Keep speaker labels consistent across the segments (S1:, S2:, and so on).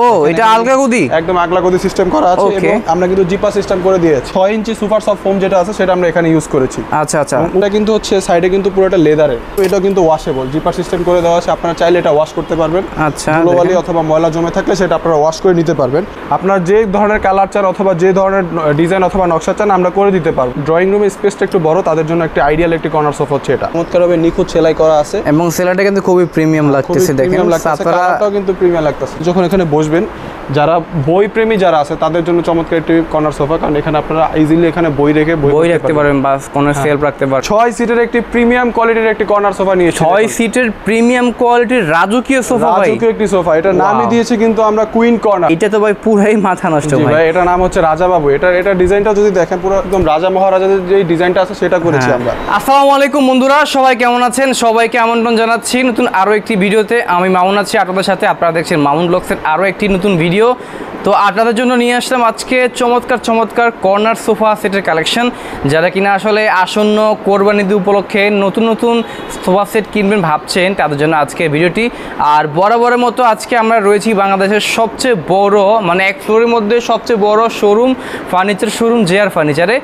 S1: ও এটা আলগা গদি,
S2: একদম আগলা গদি সিস্টেম করা আছে এবং আমরা কিন্তু জিপার সিস্টেম করে দিয়েছি। 6 ইঞ্চি সুপার সফট ফোম যেটা আছে সেটা আমরা এখানে ইউজ করেছি।
S1: আচ্ছা আচ্ছা,
S2: এটা কিন্তু হচ্ছে সাইডে কিন্তু পুরোটা লেদারের, এটা কিন্তু ওয়াশেবল, জিপার সিস্টেম করে দেওয়া আছে। আপনারা চাইলে এটা ওয়াশ করতে পারবেন।
S1: আচ্ছা,
S2: ধুলোবালি অথবা ময়লা জমে থাকলে সেটা আপনারা ওয়াশ করে নিতে পারবেন। আপনার যে ধরনের কালার চান অথবা যে ধরনের ডিজাইন অথবা নকশা চান আমরা করে দিতে পারবো। ড্রয়িং রুমের স্পেসটা একটু বড়, তাদের জন্য একটা আইডিয়াল একটি কর্নার সোফা হচ্ছে এটা। চমৎকারভাবে নিখুঁত সেলাই করা আছে
S1: এবং সেলাইটা কিন্তু খুবই প্রিমিয়াম লাগতেছে, দেখেন
S2: কালারটাও কিন্তু প্রিমিয়াম লাগতেছে। যখন এখানে বসবেন, যারা বই প্রেমী যারা আছে তাদের জন্য চমৎকার একটি কর্নার সোফা, কারণ এখানে আপনারা ইজিলি এখানে বই রেখে
S1: বই রাখতে পারবেন বা কোনো সেলফ রাখতে পারবেন।
S2: 6 সিটের একটি প্রিমিয়াম কোয়ালিটির একটি কর্নার সোফা নিয়েছি।
S1: 6 সিটের প্রিমিয়াম কোয়ালিটির রাজকীয় সোফা, ভাই
S2: রাজকীয় একটি সোফা। এটা নামই দিয়েছে কিন্তু আমরা কুইন কর্নার।
S1: এটা তো ভাই পুরাই মাথা নষ্ট ভাই।
S2: এটা নাম হচ্ছে রাজা বাবু। এটা ডিজাইনটা যদি দেখেন পুরো একদম রাজা মহারাজাদের যে ডিজাইনটা আছে সেটা করেছি আমরা।
S1: আসসালামু আলাইকুম বন্ধুরা, সবাই কেমন আছেন? সবাইকে আমন্ত্রণ জানাচ্ছি নতুন আরো একটি ভিডিওতে। আমি মামুন আছি আপনাদের সাথে, আপনারা দেখছেন মামুন ব্লগসের আরো একটি নতুন ভিডিও। তো আপনাদের জন্য নিয়ে আসলাম আজকে চমৎকার কর্নার সোফা সেটের কালেকশন। যারা কিনা আসলে আসন্ন কোরবানি ঈদ উপলক্ষে নতুন সোফা সেট কিনবেন ভাবছেন, তাদের জন্য আজকে ভিডিওটি। আর বরাবরের মতো আজকে আমরা রয়েছি বাংলাদেশের সবচেয়ে বড়, মানে এক ফ্লোরের মধ্যে সবচেয়ে বড় শোরুম, ফার্নিচার শোরুম জেআর ফার্নিচারে।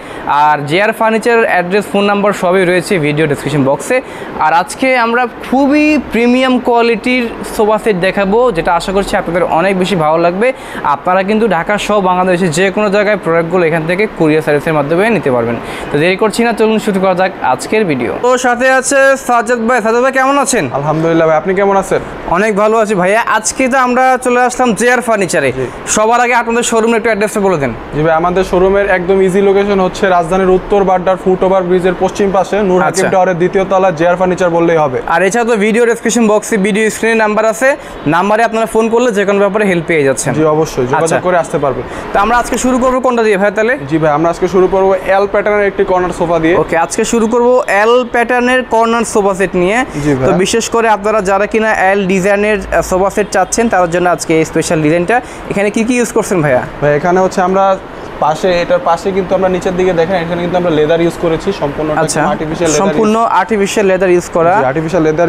S1: আর জেআর ফার্নিচারের অ্যাড্রেস, ফোন নাম্বার সবই রয়েছে ভিডিও ডেসক্রিপশন বক্সে। আর আজকে আমরা খুবই প্রিমিয়াম কোয়ালিটির সোফা সেট দেখাবো, যেটা আশা করছি আপনাদের অনেক বেশি ভালো লাগবে। আপনারা কিন্তু ঢাকা সহ বাংলাদেশের যে কোনো জায়গায় প্রোডাক্টগুলো এখান থেকে কুরিয়ার সার্ভিসের মাধ্যমে নিতে পারবেন। তো দেরি করছি না, চলুন শুরু করা যাক আজকের ভিডিও। তো সাথে আছে সাজ্জাদ ভাই। সাজ্জাদ ভাই কেমন আছেন?
S2: আলহামদুলিল্লাহ ভাই, আপনি কেমন আছেন?
S1: অনেক ভালো আছি ভাইয়া। আজকে তো আমরা চলে আসলাম জেআর ফার্নিচারে। সবার আগে আপনাদের শোরুমের একটু অ্যাড্রেসটা বলে দেন।
S2: জি ভাই, আমাদের শোরুমের একদম ইজি লোকেশন হচ্ছে রাজধানীর উত্তর বাড্ডার ফুটওভার ব্রিজের পশ্চিম পাশে নূর হাকিম টাওয়ারের দ্বিতীয় তলা, জেআর ফার্নিচার বললেই হবে।
S1: আর এছাড়া তো ভিডিও ডেসক্রিপশন বক্সে ভিডিও স্ক্রিনে নাম্বার আছে, নাম্বারে আপনারা ফোন করলে যে কোনো ব্যাপারে হেল্প পেয়ে যাচ্ছেন।
S2: জি অবশ্যই, যোগাযোগ করে আসতে পারবে।
S1: তো আমরা আজকে শুরু করবো কোনটা দিয়ে ভাই তাহলে?
S2: জি ভাই, আমরা আজকে শুরু করবো এল প্যাটার্নের একটি কর্নার সোফা দিয়ে।
S1: ওকে, আজকে শুরু করবো এল প্যাটার্নের কর্নার সোফা সেট নিয়ে। তো বিশেষ করে আপনারা যারা কিনা এল ডিজাইনের সোফা সেট চাচ্ছেন তাদের জন্য আজকে এই স্পেশাল ডিজাইনটা। এখানে কি ইউজ করছেন ভাইয়া?
S2: ভাই এখানে হচ্ছে আমরা এটার পাশে কিন্তু আমরা নিচের দিকে দেখেন, এখানে কিন্তু আমরা লেদার ইউজ করেছি সম্পূর্ণ
S1: আর্টিফিশিয়াল লেদার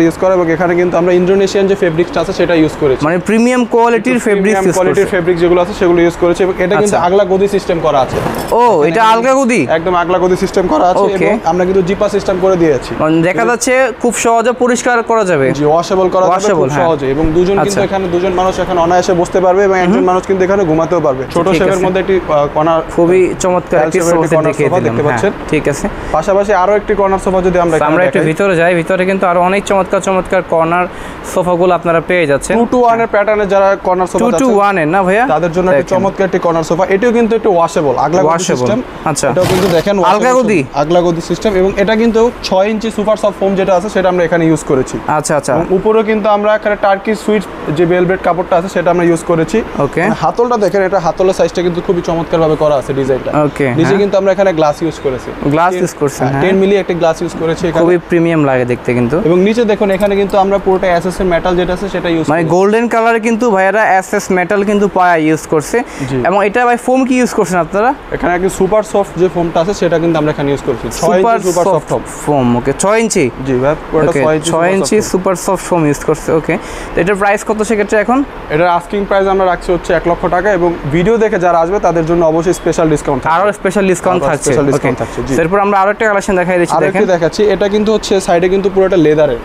S1: ইউজ করা,
S2: এবং এখানে কিন্তু আমরা ইন্দোনেশিয়ান যে ফেব্রিকটা আছে সেটা ইউজ করেছি,
S1: মানে প্রিমিয়াম কোয়ালিটির
S2: ফেব্রিক যেগুলো আছে সেগুলো ইউজ করেছি। এবং এটা কিন্তু আগলা গদি সিস্টেম করা আছে।
S1: ও এটা আলগা গদি,
S2: একদম আগলা গদি সিস্টেম করা আছে এবং আমরা কিন্তু জিপা সিস্টেম করে দিয়েছি।
S1: দেখা যাচ্ছে খুব সহজে পরিষ্কার করা যাবে,
S2: জি ওয়াশেবল করা যাবে খুব সহজে। এবং দুজন মানুষ এখানে অনায়াসে বসতে পারবে এবং একজন মানুষ কিন্তু এখানে ঘুমাতেও পারবে। ছোট শেপের মধ্যে একটি কর্নার,
S1: খুবই চমৎকার একটি সোফা দেখতে পাচ্ছেন। ঠিক আছে,
S2: পাশাপাশি আরো একটি কর্নার সোফা যদি আমরা
S1: একটু ভিতরে যাই, ভিতরে কিন্তু আরো অনেক চমৎকার কর্নার সোফাগুলো আপনারা পেয়ে যাচ্ছেন।
S2: 2-to-1 এর প্যাটার্নে যারা কর্নার সোফা
S1: 2-to-1 এর না ভাইয়া,
S2: তাদের জন্য একটা চমৎকার একটি কর্নার সোফা। এটাও কিন্তু একটু ওয়াশেবল, আগলা গদি সিস্টেম।
S1: আচ্ছা,
S2: এটাও কিন্তু দেখেন আগলা গদি সিস্টেম এবং এটা কিন্তু 6 ইঞ্চি সুপার সফট ফোম যেটা আছে সেটা আমরা এখানে ইউজ করেছি।
S1: আচ্ছা আচ্ছা,
S2: উপরেও কিন্তু আমরা এখানে টার্কি সুইট যে ভেলভেট কাপড়টা আছে সেটা আমরা ইউজ করেছি।
S1: ওকে,
S2: হাতলটা দেখেন, এটা হাতলের সাইজটা কিন্তু খুবই চমৎকার ভাবে করা আছে ডিজাইনটা।
S1: ওকে,
S2: নিচে কিন্তু আমরা এখানে গ্লাস ইউজ করেছি, 10 মিলি একটা গ্লাস ইউজ করেছি এখানে,
S1: খুবই প্রিমিয়াম লাগে দেখতে কিন্তু।
S2: এবং নিচে দেখুন এখানে কিন্তু আমরা পুরোটা এসএস এর মেটাল যেটা আছে সেটা ইউজ,
S1: মানে গোল্ডেন কালারে কিন্তু ভাইয়ারা এসএস মেটাল কিন্তু পায়া ইউজ করছে। এবং এটা ভাই ফোম কি ইউজ করছেন আপনারা?
S2: এখানে একটা সুপার সফট যে ফোমটা আছে সেটা কিন্তু আমরা এখানে ইউজ করছি, 6 ইঞ্চি সুপার সফট
S1: ফোম। ওকে, 6 ইঞ্চি,
S2: জি ভাই, পুরোটা
S1: 6 ইঞ্চি সুপার সফট ফোম ইউজ করছে। ওকে, তো এটার প্রাইস কত সেক্ষেত্রে এখন?
S2: এটার আস্কিং প্রাইস আমরা রাখছি হচ্ছে 1 লক্ষ টাকা এবং ভিডিও দেখে যারা আসবে তাদের জন্য অবশ্যই স্পেশাল ডিসকাউন্ট থাকবে,
S1: আরো স্পেশাল ডিসকাউন্ট থাকছে। এরপর আমরা আরো একটা কালেকশন দেখাই দিচ্ছি, দেখেন
S2: দেখাচ্ছি। এটা কিন্তু হচ্ছে সাইডে কিন্তু পুরোটা লেদারের,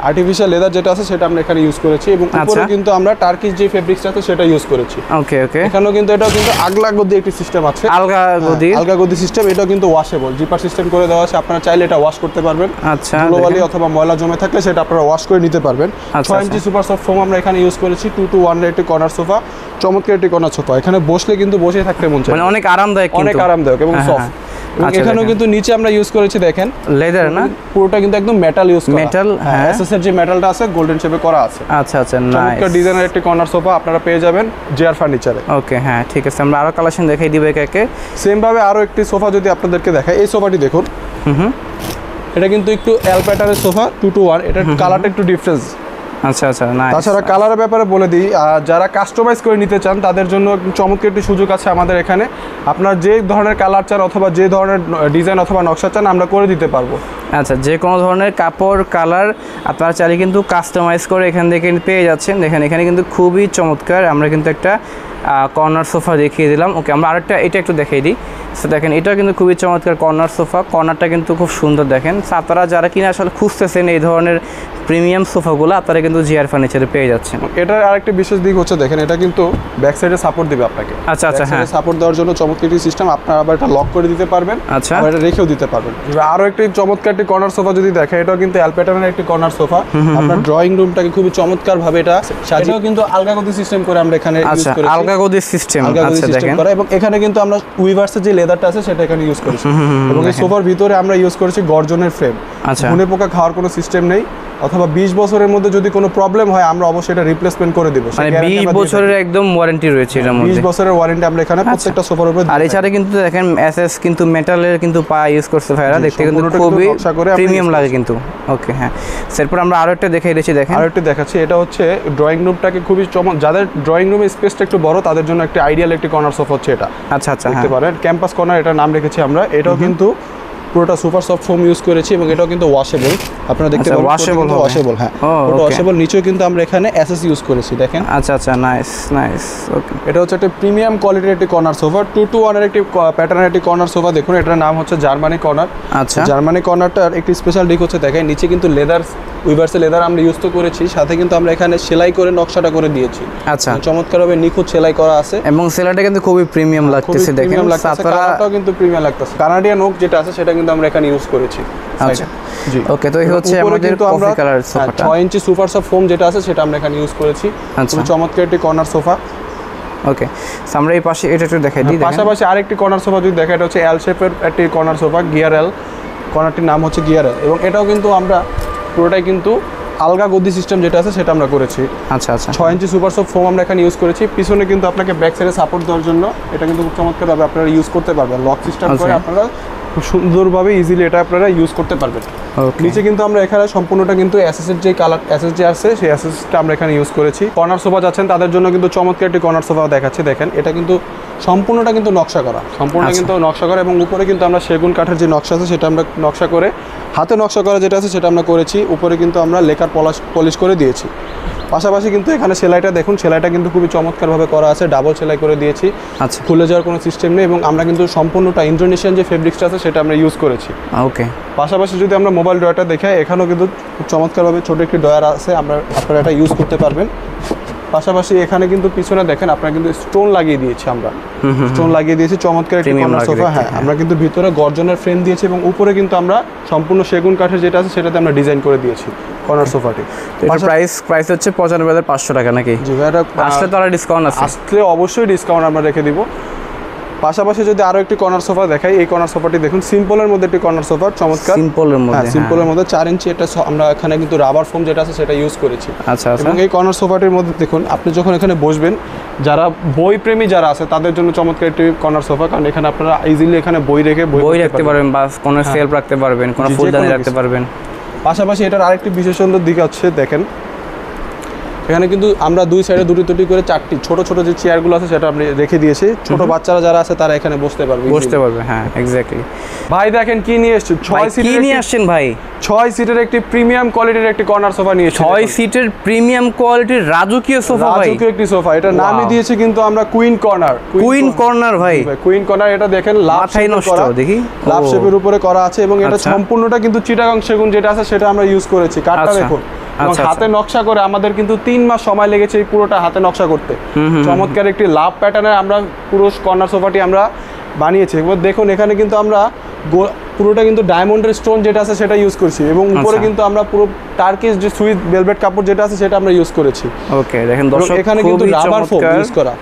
S2: আর্টিফিশিয়াল লেদার যেটা আছে সেটা আমরা এখানে ইউজ করেছি। এবং উপরে কিন্তু আমরা টার্কিশ যে ফেব্রিক্সটা আছে সেটা ইউজ করেছি।
S1: ওকে ওকে,
S2: এটাও কিন্তু আগলা গদি একটি সিস্টেম আছে, আলগা গদি সিস্টেম। এটাও কিন্তু ওয়াশেবল, জিপার সিস্টেম করে দেওয়া আছে। আপনারা চাইলে এটা ওয়াশ করতে পারবেন।
S1: আচ্ছা,
S2: ধুলোবালি অথবা ময়লা জমে থাকলে সেটা আপনারা ওয়াশ করে নিতে পারবেন। 6 ইঞ্চি সুপার সফট ফোম আমরা এখানে ইউজ করেছি। 2-to-1 এর একটি কর্নার সোফা, চমৎকার একটি কর্নার সোফা। এখানে বসলে কিন্তু বসে থাকতে মন চায়,
S1: মানে অনেক আরামদায়ক এবং
S2: সফট। এখানেও কিন্তু নিচে আমরা ইউজ করেছি দেখেন
S1: লেদার, না
S2: পুরোটা কিন্তু একদম মেটাল ইউজ করা,
S1: মেটাল।
S2: হ্যাঁ, এসএস এর যে মেটালটা আছে গোল্ডেন শেপে করা আছে।
S1: আচ্ছা আচ্ছা,
S2: চমৎকার ডিজাইনের একটি কর্নার সোফা আপনারা পেয়ে যাবেন জেআর ফার্নিচারে।
S1: ওকে, হ্যাঁ ঠিক আছে, আমরা আরো কালেকশন দেখাই দিব একে।
S2: সেম ভাবে আরো একটি সোফা যদি আপনাদেরকে দেখাই, এই সোফাটি দেখুন। এটা কিন্তু একটু এল প্যাটার্নের সোফা, 2-to-1। এটার কালারটা একটু ডিফারেন্স,
S1: আচ্ছা আচ্ছা, নাইস।
S2: তাছাড়া কালারের ব্যাপারে বলে দিই, যারা কাস্টমাইজ করে নিতে চান তাদের জন্য চমৎকার একটি সুযোগ আছে আমাদের এখানে। আপনার যে ধরনের কালার চান অথবা যে ধরনের ডিজাইন অথবা নকশা চান আমরা করে দিতে পারবো।
S1: আচ্ছা, যে কোনো ধরনের কাপড় কালার আপনারা চাইলে কিন্তু কাস্টমাইজ করে এখান থেকে পেয়ে যাচ্ছেন। দেখেন এখানে কিন্তু খুবই চমৎকার। আমরা কিন্তু একটা কর্নার সোফা দেখিয়ে দিলাম। ওকে, আমরা আরেকটা এটা একটু দেখিয়ে দিই। সো দেখেন এটা কিন্তু খুবই চমৎকার কর্নার সোফা। কর্নারটা কিন্তু খুব সুন্দর। দেখেন আপনারা যারা কিনা আসলে খুঁজতেছেন এই ধরনের প্রিমিয়াম সোফাগুলো, আপনারা কিন্তু জিআর ফার্নিচারে পেয়ে যাচ্ছেন।
S2: এটার আরেকটা বিশেষ দিক হচ্ছে দেখেন এটা কিন্তু ব্যাক সাইডে সাপোর্ট দিবে আপনাকে।
S1: আচ্ছা আচ্ছা, হ্যাঁ,
S2: সাপোর্ট দেওয়ার জন্য চমৎকার একটি সিস্টেম। আপনারা আবার এটা লক করে দিতে পারবেন,
S1: আচ্ছা,
S2: আবার এটা রেখেও দিতে পারবেন। আরো একটি চমৎকার একটি কর্নার সোফা যদি দেখেন, এটাও কিন্তু এল প্যাটার্নের একটি কর্নার সোফা। আপনার ড্রয়িং রুমটাকে খুবই চমৎকার ভাবে এটা সাজিয়েও কিন্তু আলগা গদি সিস্টেম করে আমরা এখানে ইউজ করেছি।
S1: আলগা গদি সিস্টেম, আচ্ছা দেখেন।
S2: এবং এখানে কিন্তু আমরা উইভার্সের যে লেদারটা আছে সেটা এখানে ইউজ করেছি। এবং এই সোফার ভিতরে আমরা ইউজ করেছি গর্জনের ফ্রেম।
S1: আচ্ছা,
S2: ঘুনে পোকা খাওয়ার কোনো সিস্টেম নেই, অথবা 20 বছরের মধ্যে যদি কোনো প্রবলেম হয় আমরা অবশ্যই এটা রিপ্লেসমেন্ট করে দেব।
S1: মানে 20 বছরের একদম ওয়ারেন্টি রয়েছে এর মধ্যে।
S2: 20 বছরের ওয়ারেন্টি আমরা এখানে প্রত্যেকটা সোফার উপরে।
S1: আর এছাড়া কিন্তু দেখেন এসএস কিন্তু মেটালের কিন্তু পা ইউজ করছে ভাইরা, দেখতে কিন্তু খুবই প্রিমিয়াম লাগে কিন্তু। ওকে, হ্যাঁ, এরপর আমরা আরো একটা দেখাই দিয়েছি। দেখেন
S2: আরো একটা দেখাচ্ছি, এটা হচ্ছে ড্রয়িং রুমটাকে খুবই যাদের ড্রয়িং রুমের স্পেসটা একটু বড় তাদের জন্য একটা আইডিয়াল একটি কর্নার সোফা হচ্ছে এটা।
S1: আচ্ছা আচ্ছা,
S2: দেখতে পারেন ক্যাম্পাস কর্নার এটা নাম রেখেছি আমরা। এটাও কিন্তু পুরোটা সুপার সফট ফোম ইউজ করেছি এবং এটাও কিন্তু ওয়াশেবল। আপনারা দেখতে পাচ্ছেন ওয়াশেবল, হ্যাঁ, পুরো ওয়াশেবল। নিচেও কিন্তু আমরা এখানে এসএস ইউজ করেছি, দেখেন।
S1: আচ্ছা আচ্ছা, নাইস নাইস। ওকে,
S2: এটা হচ্ছে একটা প্রিমিয়াম কোয়ালিটির একটি কর্নার সোফা, 2-to-1 এর একটি প্যাটার্নের একটি কর্নার সোফা। দেখুন এটার নাম হচ্ছে জার্মানি কর্নার।
S1: আচ্ছা,
S2: জার্মানি কর্নারটার একটি স্পেশাল দিক হচ্ছে দেখেন নিচে কিন্তু লেদার, উইভার্সের লেদার আমরা ইউজ তো করেছি, সাথে কিন্তু আমরা এখানে সেলাই করে নকশাটা করে দিয়েছি।
S1: আচ্ছা,
S2: চমৎকারভাবে নিখুঁত সেলাই করা আছে
S1: এবং সেলাইটা কিন্তু খুবই প্রিমিয়াম লাগতেছে। দেখেন
S2: কালারটাও কিন্তু প্রিমিয়াম লাগতেছে। কানাডিয়ান ওক যেটা আছে সেটা কিন্তু আমরা এখানে ইউজ করেছি।
S1: আচ্ছা, জি, ওকে। তো এই হচ্ছে আমাদের কফি কালার সোফাটা।
S2: 6 ইঞ্চি সুপার সফট ফোম যেটা আছে সেটা আমরা এখানে ইউজ করেছি।
S1: আচ্ছা,
S2: চমৎকার একটি কর্নার সোফা।
S1: ওকে, আমরা এই পাশে এটা একটু দেখাই দিই।
S2: পাশাপাশি আরেকটি কর্নার সোফা যদি দেখা, এটা হচ্ছে এল শেপের একটি কর্নার সোফা, গিয়ার এল। কর্নারটির নাম হচ্ছে গিয়ার এল এবং এটাও কিন্তু আমরা পুরোটাই কিন্তু আলগা গদি সিস্টেম যেটা আছে সেটা আমরা করেছি।
S1: আচ্ছা আচ্ছা,
S2: 6 ইঞ্চি সুপার সফট ফোম আমরা এখানে ইউজ করেছি। পিছনে কিন্তু আপনাকে ব্যাক সাইডে সাপোর্ট দেওয়ার জন্য এটা কিন্তু খুব চমৎকারভাবে আপনারা ইউজ করতে পারবেন। লক সিস্টেম করে আপনারা খুব সুন্দরভাবে ইজিলি এটা আপনারা ইউজ করতে পারবেন। নিচে কিন্তু আমরা এখানে সম্পূর্ণটা কিন্তু এসএসের যে কালার এসএস যে আছে সেই এসএসটা আমরা এখানে ইউজ করেছি। কর্নার সোফা যাচ্ছেন তাদের জন্য কিন্তু চমৎকার একটি কর্নার সোফা দেখাচ্ছি। দেখেন এটা কিন্তু সম্পূর্ণটা কিন্তু নকশা করা, কিন্তু নকশা করা এবং উপরে কিন্তু আমরা সেগুন কাঠের যে নকশা আছে সেটা আমরা নকশা করে, হাতে নকশা করা যেটা আছে সেটা আমরা করেছি। উপরে কিন্তু আমরা লেকার পলিশ করে দিয়েছি। পাশাপাশি কিন্তু এখানে সেলাইটা দেখুন, সেলাইটা কিন্তু খুবই চমৎকারভাবে করা আছে, ডাবল সেলাই করে দিয়েছি।
S1: আচ্ছা,
S2: খুলে যাওয়ার কোনো সিস্টেম নেই এবং আমরা কিন্তু সম্পূর্ণটা ইন্দোনেশিয়ান যে ফেব্রিক্সটা আছে সেটা আমরা ইউজ করেছি।
S1: ওকে,
S2: পাশাপাশি যদি আমরা মোবাইল ড্রয়ারটা দেখাই, এখানেও কিন্তু খুব চমৎকারভাবে ছোটো একটি ড্রয়ার আছে, আপনারা এটা ইউজ করতে পারবেন। পাশাপাশি এখানে কিন্তু পিছনে দেখেন আপনারা কিন্তু স্টোন লাগিয়ে দিয়েছি, আমরা স্টোন লাগিয়ে দিয়েছি চমৎকার একটি কর্নার সোফা। হ্যাঁ, আমরা কিন্তু ভিতরে গর্জনের ফ্রেম দিয়েছি এবং উপরে কিন্তু আমরা সম্পূর্ণ সেগুন কাঠের যেটা আছে সেটাতে আমরা ডিজাইন করে দিয়েছি কর্নার সোফাটি।
S1: প্রাইস হচ্ছে 95,500 টাকা নাকি?
S2: জি ভাই,
S1: আসলে তো আর ডিসকাউন্ট আছে?
S2: আসলে অবশ্যই ডিসকাউন্ট আমরা রেখে দিব। পাশাপাশি যদি আরো একটি কর্নার সোফা দেখাই, এই কর্নার সোফাটি দেখুন সিম্পলের মধ্যে একটি কর্নার সোফা, চমৎকার
S1: সিম্পলের মধ্যে।
S2: সিম্পলের মধ্যে 4 ইঞ্চি এটা আমরা এখানে কিন্তু রাবার ফোম যেটা আছে সেটা ইউজ করেছি।
S1: আচ্ছা আচ্ছা,
S2: এবং এই কর্নার সোফাটির মধ্যে দেখুন আপনি যখন এখানে বসবেন, যারা বই প্রেমী যারা আছে তাদের জন্য চমৎকার একটি কর্নার সোফা, কারণ এখানে আপনারা ইজিলি এখানে বই রেখে বই
S1: রাখতে পারবেন বা কোনো সেলফ রাখতে পারবেন, কোনো ফুলদানি রাখতে পারবেন।
S2: পাশাপাশি এটার আরেকটি বিশেষ দিক হচ্ছে দেখেন এখানে কিন্তু আমরা দুই সাইডে দুটি করে 4টি ছোট ছোট যে চেয়ারগুলো আছে সেটা আপনি রেখে দিয়েছি। ছোট বাচ্চারা যারা আছে তারা এখানে বসতে পারবে।
S1: হ্যাঁ, এক্স্যাক্টলি।
S2: ভাই দেখেন কি নিয়ে এসেছি, 6 সিটের
S1: কি নিয়ে আসছেন ভাই?
S2: 6 সিটের একটি প্রিমিয়াম কোয়ালিটির একটি কর্নার সোফা নিয়ে এসেছি।
S1: 6 সিটের প্রিমিয়াম কোয়ালিটির রাজকীয় সোফা ভাই,
S2: রাজকীয় একটি সোফা। এটা নামই দিয়েছি কিন্তু আমরা কুইন কর্নার।
S1: কুইন কর্নার ভাই,
S2: কুইন কর্নার। এটা দেখেন
S1: মাথায় নষ্ট, দেখি
S2: লাভ শেপের উপরে করা আছে এবং এটা সম্পূর্ণটা কিন্তু চিটাগাং সেগুন যেটা আছে সেটা আমরা ইউজ করেছি। কাঠটা দেখুন, এবং হাতে নকশা করে আমাদের কিন্তু 3 মাস সময় লেগেছে এই পুরোটা হাতে নকশা করতে। চমৎকার একটি লাভ প্যাটার্নের আমরা পুরো কর্নার সোফাটি আমরা বানিয়েছি। এবার দেখুন এখানে কিন্তু আমরা পুরোটা কিন্তু ডায়মন্ডের স্টোন যেটা আছে সেটা ইউজ করছি এবং উপরে কিন্তু আমরা পুরো টার্কিশ যে সুইস ভেলভেট কাপড় যেটা আছে সেটা আমরা ইউজ করেছি।
S1: ওকে, দেখেন দর্শক,
S2: এখানে কিন্তু রাবার ফোম ইউজ করা,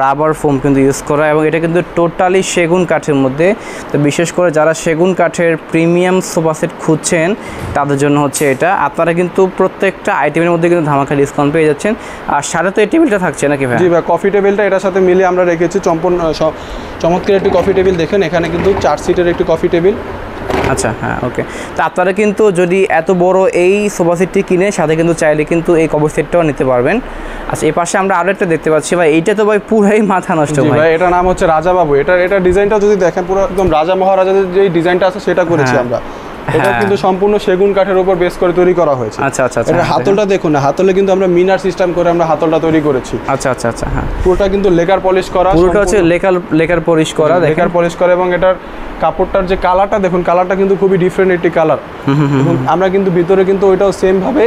S1: রাবার ফোম কিন্তু ইউজ করা এবং এটা কিন্তু টোটালি সেগুন কাঠের মধ্যে। তো বিশেষ করে যারা সেগুন কাঠের প্রিমিয়াম সোফা সেট খুঁজছেন তাদের জন্য হচ্ছে এটা। আপনারা কিন্তু প্রত্যেকটা আইটেমের মধ্যে কিন্তু ধামাকা ডিসকাউন্ট পেয়ে যাচ্ছেন। আর সাথে তো এই টেবিলটা থাকছে নাকি ভাই?
S2: জি ভাই, কফি টেবিলটা এটার সাথে মিলিয়ে আমরা রেখেছি। চমৎকার একটি কফি টেবিল দেখেন, এখানে কিন্তু 4 সিটের একটি কফি টেবিল।
S1: আচ্ছা, হ্যাঁ, ওকে। তো আপনারা কিন্তু যদি এত বড় এই সোফা সেটটি কিনে সাথে কিন্তু চাইলে কিন্তু এই কভার সেটটাও নিতে পারবেন। আচ্ছা, এই পাশে আমরা আরো একটা দেখতে পাচ্ছি ভাই, এইটা তো ভাই পুরাই মাথা নষ্ট
S2: জি
S1: ভাই।
S2: ভাই, এটা নাম হচ্ছে রাজা বাবু। এটা ডিজাইনটা যদি দেখেন পুরো একদম রাজা মহারাজাদের যে ডিজাইনটা আছে সেটা করেছি আমরা। এটা কিন্তু সম্পূর্ণ সেগুন কাঠের উপর বেস করে তৈরি করা হয়েছে।
S1: আচ্ছা আচ্ছা আচ্ছা,
S2: এটা হাতলটা দেখুন না, হাতলে কিন্তু আমরা মিনার সিস্টেম করে আমরা হাতলটা তৈরি করেছি।
S1: আচ্ছা আচ্ছা আচ্ছা, হ্যাঁ,
S2: পুরোটা কিন্তু লেকার পলিশ করা,
S1: পুরোটা হচ্ছে লেকার পলিশ করা,
S2: লেকার পলিশ করা। এবং এটার কাপড়টার যে কালারটা দেখুন, কালারটা কিন্তু খুবই ডিফারেন্ট একটি কালার। এবং আমরা কিন্তু ভিতরে কিন্তু ওইটাও সেম ভাবে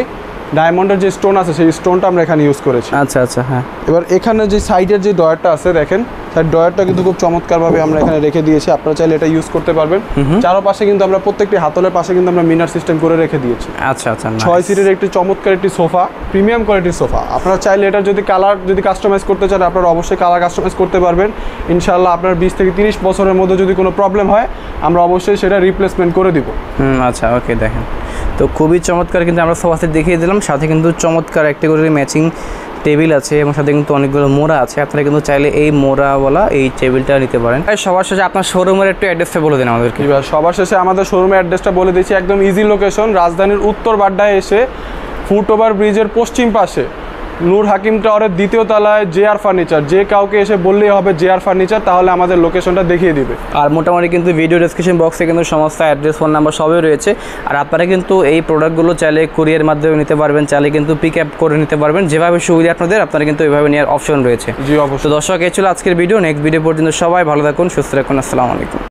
S2: ডায়মন্ডের যে স্টোন আছে সেই স্টোনটা আমরা এখানে ইউজ করেছি।
S1: আচ্ছা আচ্ছা, হ্যাঁ।
S2: এবার এখানে যে সাইডের যে ডয়ারটা আছে দেখেন, তার ডয়ারটা কিন্তু খুব চমৎকারভাবে আমরা এখানে রেখে দিয়েছি। আপনারা চাইলে এটা ইউজ করতে পারবেন। চারপাশে কিন্তু আমরা প্রত্যেকটি হাতলের পাশে কিন্তু আমরা মিনার সিস্টেম করে রেখে দিয়েছি।
S1: আচ্ছা আচ্ছা,
S2: 6 সিটের একটি চমৎকার একটি সোফা, প্রিমিয়াম কোয়ালিটির সোফা। আপনারা চাইলে এটা যদি কালার যদি কাস্টমাইজ করতে চান, আপনারা অবশ্যই কালার কাস্টমাইজ করতে পারবেন ইনশাআল্লাহ। আপনার 20 থেকে 30 বছরের মধ্যে যদি কোনো প্রবলেম হয়, আমরা অবশ্যই সেটা রিপ্লেসমেন্ট করে দিব।
S1: আচ্ছা, ওকে। দেখেন তো খুবই চমৎকার কিন্তু আমরা সোফা সেট দেখিয়ে দিলাম, সাথে কিন্তু চমৎকার একটা করে ম্যাচিং টেবিল আছে এবং সাথে কিন্তু অনেকগুলো মোড়া আছে। আপনারা কিন্তু চাইলে এই মোড়াওয়ালা এই টেবিলটা নিতে পারেন। সবার শেষে আপনার শোরুমের একটু অ্যাড্রেসটা বলে দিন আমাদেরকে।
S2: সবার শেষে আমাদের শোরুমের অ্যাড্রেসটা বলে দিচ্ছি। একদম ইজি লোকেশন, রাজধানীর উত্তর বাড্ডায় এসে ফুটওভার ব্রিজের পশ্চিম পাশে নূর হাকিম টাওয়ারের 2য় তলায় জেআর ফার্নিচার। যে কাউকে এসে বললেই হবে জেআর ফার্নিচার, তাহলে আমাদের লোকেশনটা দেখিয়ে দিবে।
S1: আর মোটামুটি কিন্তু ভিডিও ডেসক্রিপশন বক্সে কিন্তু সমস্ত অ্যাড্রেস, ফোন নাম্বার সবই রয়েছে। আর আপনারা কিন্তু এই প্রোডাক্টগুলো চাইলে কুরিয়ার মাধ্যমে নিতে পারবেন, চাইলে কিন্তু পিক আপ করে নিতে পারবেন। যেভাবে সুবিধা আপনারা কিন্তু এইভাবে নেওয়ার অপশন রয়েছে।
S2: জি অবশ্যই।
S1: তো দর্শক, এই ছিল আজকের ভিডিও। নেক্সট ভিডিও পর্যন্ত সবাই ভালো থাকুন, সুস্থ থাকুন। আসসালামু আলাইকুম।